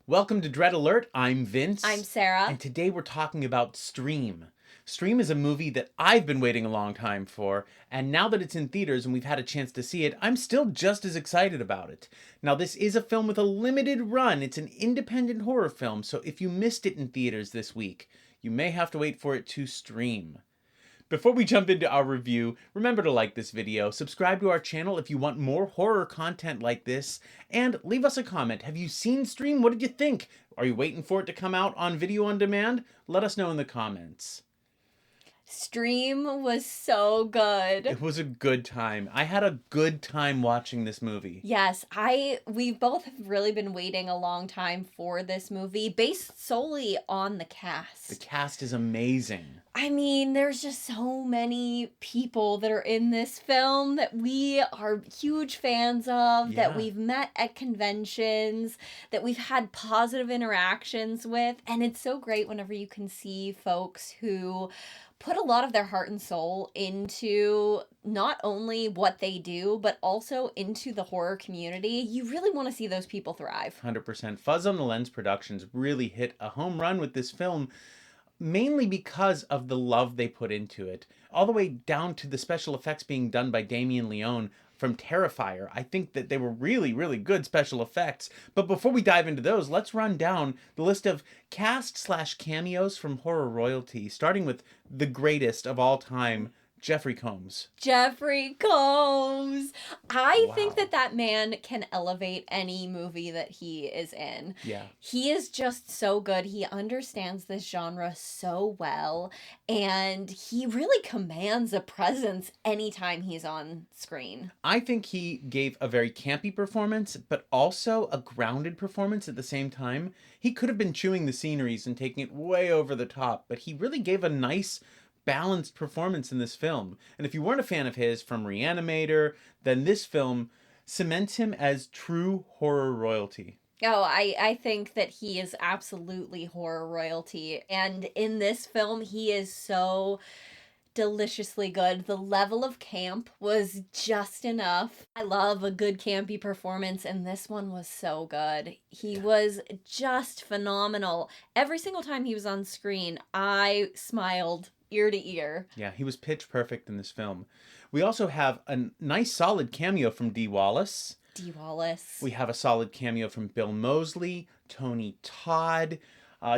Welcome to Dread Alert. I'm Vince. I'm Sarah. And today we're talking about Stream. Stream is a movie that I've been waiting a long time for, and now that it's in theaters and we've had a chance to see it, I'm still just as excited about it. Now, this is a film with a limited run. It's an independent horror film, so if you missed it in theaters this week, you may have to wait for it to stream. Before we jump into our review, remember to like this video, subscribe to our channel if you want more horror content like this, and leave us a comment. Have you seen Stream? What did you think? Are you waiting for it to come out on video on demand? Let us know in the comments. Stream was so good. It was a good time. I had a good time watching this movie. Yes, we both have really been waiting a long time for this movie, based solely on the cast. The cast is amazing. I mean, there's just so many people that are in this film that we are huge fans of, that we've met at conventions, that we've had positive interactions with, and it's so great whenever you can see folks who put a lot of their heart and soul into not only what they do, but also into the horror community. You really want to see those people thrive. 100%. Fuzz on the Lens Productions really hit a home run with this film, mainly because of the love they put into it. All the way down to the special effects being done by Damien Leone from Terrifier. I think that they were really, really good special effects. But before we dive into those, let's run down the list of cast/cameos from horror royalty, starting with the greatest of all time, Jeffrey Combs. Jeffrey Combs. I think that man can elevate any movie that he is in. Yeah. He is just so good. He understands this genre so well, and he really commands a presence anytime he's on screen. I think he gave a very campy performance, but also a grounded performance at the same time. He could have been chewing the sceneries and taking it way over the top, but he really gave a nice balanced performance in this film. And if you weren't a fan of his from Reanimator, then this film cements him as true horror royalty. Oh, I think that he is absolutely horror royalty. And in this film, he is so deliciously good. The level of camp was just enough. I love a good campy performance, and this one was so good. He was just phenomenal. Every single time he was on screen, I smiled ear to ear. Yeah, he was pitch perfect in this film. We also have a nice solid cameo from Dee Wallace. Dee Wallace. We have a solid cameo from Bill Moseley, Tony Todd.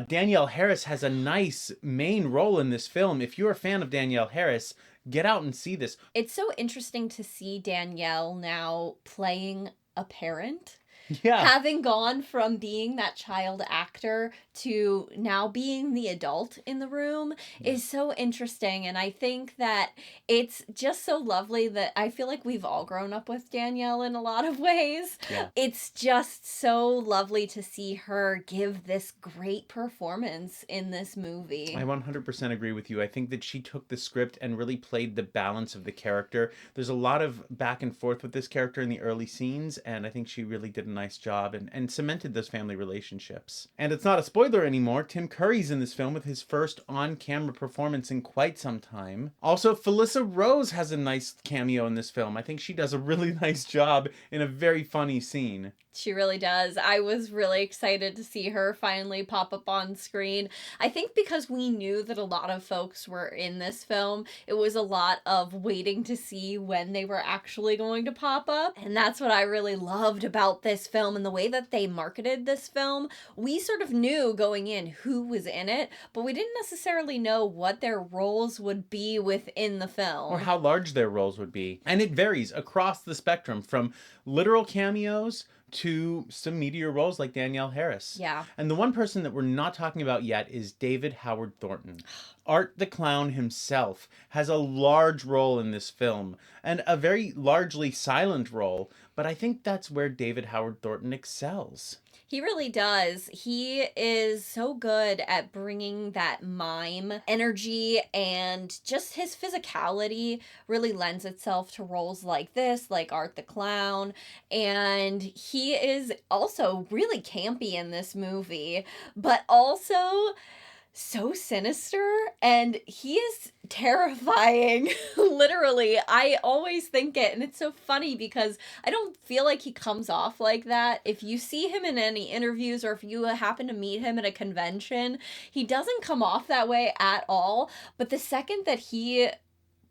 Danielle Harris has a nice main role in this film. If you're a fan of Danielle Harris, get out and see this. It's so interesting to see Danielle now playing a parent. Yeah. Having gone from being that child actor to now being the adult in the room is so interesting. And I think that it's just so lovely that I feel like we've all grown up with Danielle in a lot of ways. Yeah. It's just so lovely to see her give this great performance in this movie. I 100% agree with you. I think that she took the script and really played the balance of the character. There's a lot of back and forth with this character in the early scenes, and I think she really did a nice job and cemented those family relationships. And it's not a spoiler anymore, Tim Curry's in this film with his first on-camera performance in quite some time. Also, Felissa Rose has a nice cameo in this film. I think she does a really nice job in a very funny scene. She really does. I was really excited to see her finally pop up on screen. I think because we knew that a lot of folks were in this film, it was a lot of waiting to see when they were actually going to pop up. And that's what I really loved about this film and the way that they marketed this film. We sort of knew going in who was in it, but we didn't necessarily know what their roles would be within the film. Or how large their roles would be. And it varies across the spectrum from literal cameos to some meteor roles like Danielle Harris. Yeah. And the one person that we're not talking about yet is David Howard Thornton. Art the Clown himself has a large role in this film, and a very largely silent role, but I think that's where David Howard Thornton excels. He really does. He is so good at bringing that mime energy, and just his physicality really lends itself to roles like this, like Art the Clown. And he is also really campy in this movie, but also so sinister and he is terrifying. Literally, I always think it, and it's so funny because I don't feel like he comes off like that. If you see him in any interviews or if you happen to meet him at a convention, he doesn't come off that way at all. But the second that he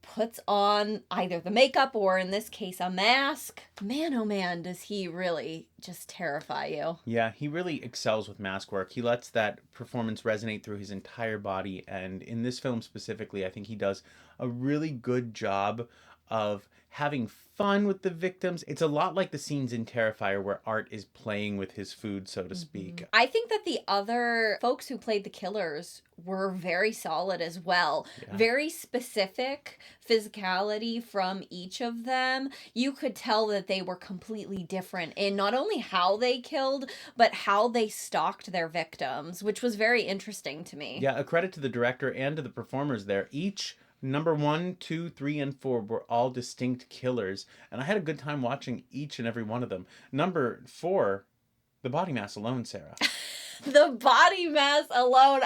puts on either the makeup or in this case a mask, man oh man, does he really just terrify you. Yeah, he really excels with mask work. He lets that performance resonate through his entire body. And in this film specifically, I think he does a really good job of having fun with the victims. It's a lot like the scenes in Terrifier where Art is playing with his food, so to speak. I think that the other folks who played the killers were very solid as well. Yeah. Very specific physicality from each of them. You could tell that they were completely different in not only how they killed, but how they stalked their victims, which was very interesting to me. Yeah, a credit to the director and to the performers there. Each number 1, 2, 3, and 4 were all distinct killers, and I had a good time watching each and every one of them. Number 4, the body mass alone, Sarah. The body mass alone,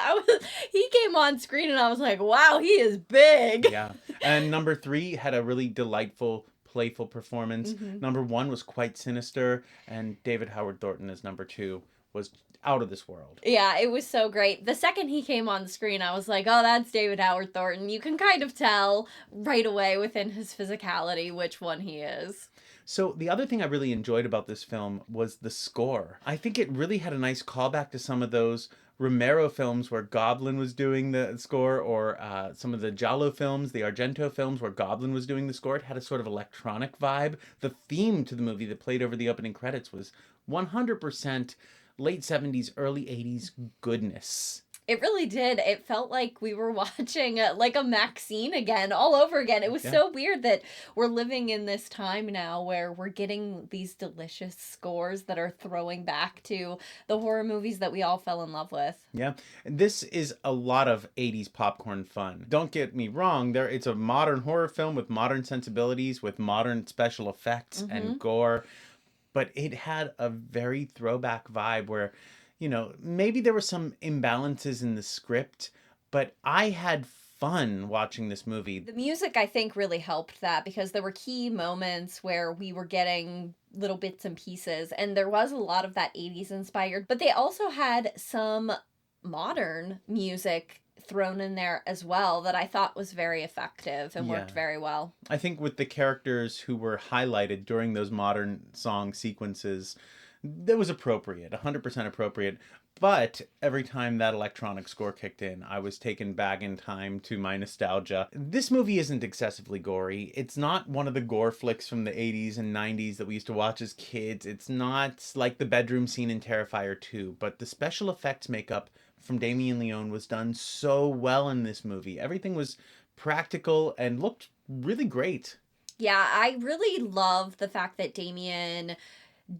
he came on screen and I was like, wow, he is big. Yeah. And number 3 had a really delightful, playful performance. Number 1 was quite sinister, and David Howard Thornton as number 2 was out of this world. Yeah, it was so great. The second he came on screen, I was like, oh, that's David Howard Thornton. You can kind of tell right away within his physicality which one he is. So the other thing I really enjoyed about this film was the score. I think it really had a nice callback to some of those Romero films where Goblin was doing the score, or some of the Giallo films, the Argento films where Goblin was doing the score. It had a sort of electronic vibe. The theme to the movie that played over the opening credits was 100% late 70s, early 80s goodness. It really did. It felt like we were watching like a Maxine again, all over again. It was so weird that we're living in this time now where we're getting these delicious scores that are throwing back to the horror movies that we all fell in love with. Yeah, this is a lot of 80s popcorn fun. Don't get me wrong, it's a modern horror film with modern sensibilities, with modern special effects and gore, but it had a very throwback vibe where, maybe there were some imbalances in the script, but I had fun watching this movie. The music, I think, really helped that because there were key moments where we were getting little bits and pieces, and there was a lot of that 80s inspired, but they also had some modern music thrown in there as well that I thought was very effective and worked very well. I think with the characters who were highlighted during those modern song sequences, that was appropriate, 100% appropriate. But every time that electronic score kicked in, I was taken back in time to my nostalgia. This movie isn't excessively gory. It's not one of the gore flicks from the 80s and 90s that we used to watch as kids. It's not like the bedroom scene in Terrifier 2, but the special effects makeup from Damien Leone was done so well in this movie. Everything was practical and looked really great. Yeah, I really love the fact that Damien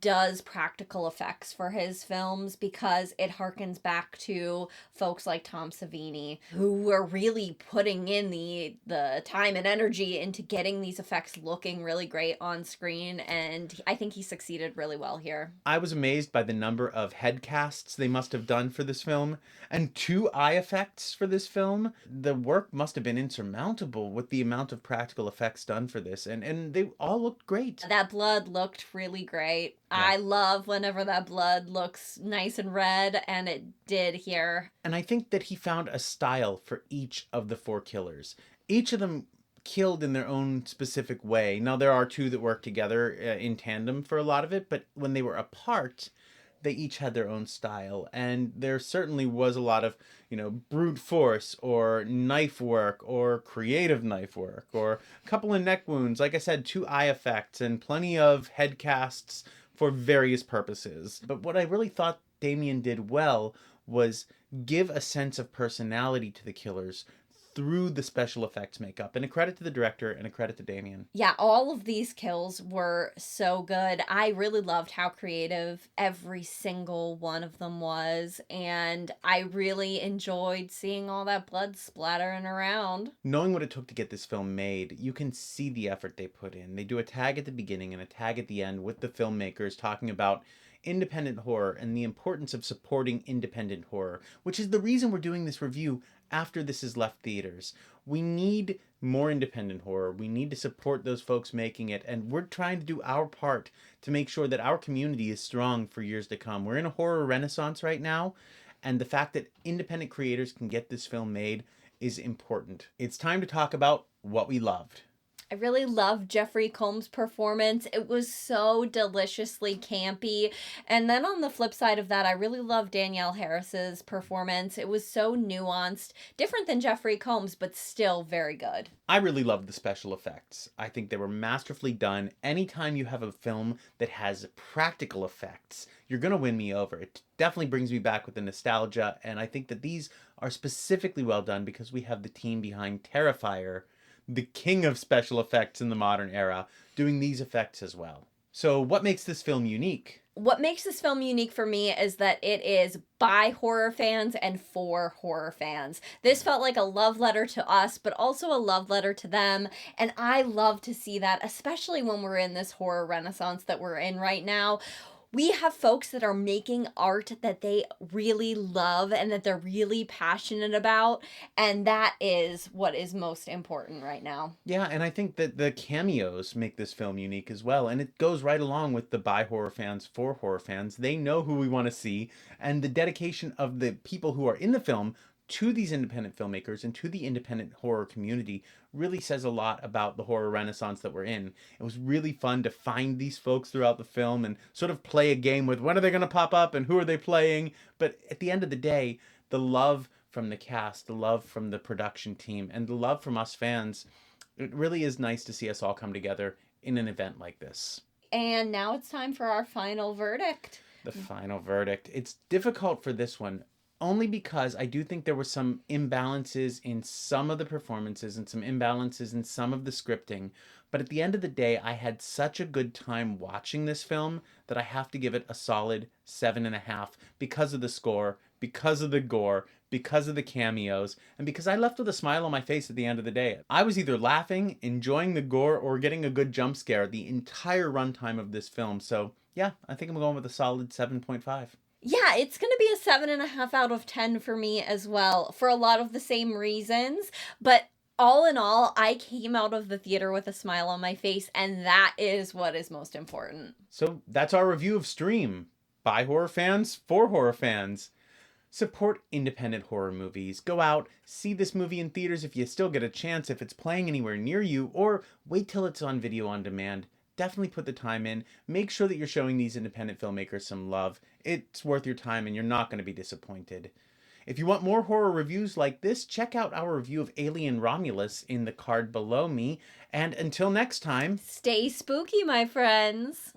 does practical effects for his films because it harkens back to folks like Tom Savini who were really putting in the time and energy into getting these effects looking really great on screen, and I think he succeeded really well here. I was amazed by the number of head casts they must have done for this film and 2 eye effects for this film. The work must have been insurmountable with the amount of practical effects done for this, and they all looked great. That blood looked really great. Yeah. I love whenever that blood looks nice and red, and it did here. And I think that he found a style for each of the 4 killers. Each of them killed in their own specific way. Now, there are 2 that work together in tandem for a lot of it, but when they were apart, they each had their own style. And there certainly was a lot of, brute force or knife work or creative knife work or a couple of neck wounds. Like I said, 2 eye effects and plenty of head casts for various purposes. But what I really thought Damien did well was give a sense of personality to the killers through the special effects makeup. And a credit to the director and a credit to Damien. Yeah, all of these kills were so good. I really loved how creative every single one of them was, and I really enjoyed seeing all that blood splattering around. Knowing what it took to get this film made, you can see the effort they put in. They do a tag at the beginning and a tag at the end with the filmmakers talking about independent horror and the importance of supporting independent horror, which is the reason we're doing this review after this has left theaters. We need more independent horror. We need to support those folks making it, and we're trying to do our part to make sure that our community is strong for years to come. We're in a horror renaissance right now, and the fact that independent creators can get this film made is important. It's time to talk about what we loved. I really loved Jeffrey Combs' performance. It was so deliciously campy. And then on the flip side of that, I really loved Danielle Harris's performance. It was so nuanced, different than Jeffrey Combs, but still very good. I really loved the special effects. I think they were masterfully done. Anytime you have a film that has practical effects, you're going to win me over. It definitely brings me back with the nostalgia, and I think that these are specifically well done because we have the team behind Terrifier, the king of special effects in the modern era, doing these effects as well. So what makes this film unique? What makes this film unique for me is that it is by horror fans and for horror fans. This felt like a love letter to us, but also a love letter to them. And I love to see that, especially when we're in this horror renaissance that we're in right now. We have folks that are making art that they really love and that they're really passionate about. And that is what is most important right now. Yeah, and I think that the cameos make this film unique as well. And it goes right along with the by horror fans, for horror fans. They know who we want to see. And the dedication of the people who are in the film to these independent filmmakers and to the independent horror community really says a lot about the horror renaissance that we're in. It was really fun to find these folks throughout the film and sort of play a game with when are they going to pop up and who are they playing. But at the end of the day, the love from the cast, the love from the production team, and the love from us fans, it really is nice to see us all come together in an event like this. And now it's time for our final verdict. The final verdict. It's difficult for this one only because I do think there were some imbalances in some of the performances and some imbalances in some of the scripting. But at the end of the day, I had such a good time watching this film that I have to give it a solid 7.5 because of the score, because of the gore, because of the cameos, and because I left with a smile on my face at the end of the day. I was either laughing, enjoying the gore, or getting a good jump scare the entire runtime of this film. So yeah, I think I'm going with a solid 7.5. Yeah, it's going to be a 7.5 out of 10 for me as well, for a lot of the same reasons. But all in all, I came out of the theater with a smile on my face, and that is what is most important. So that's our review of Stream. By horror fans, for horror fans. Support independent horror movies. Go out, see this movie in theaters if you still get a chance, if it's playing anywhere near you, or wait till it's on video on demand. Definitely put the time in. Make sure that you're showing these independent filmmakers some love. It's worth your time and you're not going to be disappointed. If you want more horror reviews like this, check out our review of Alien Romulus in the card below me. And until next time, Stay spooky, my friends.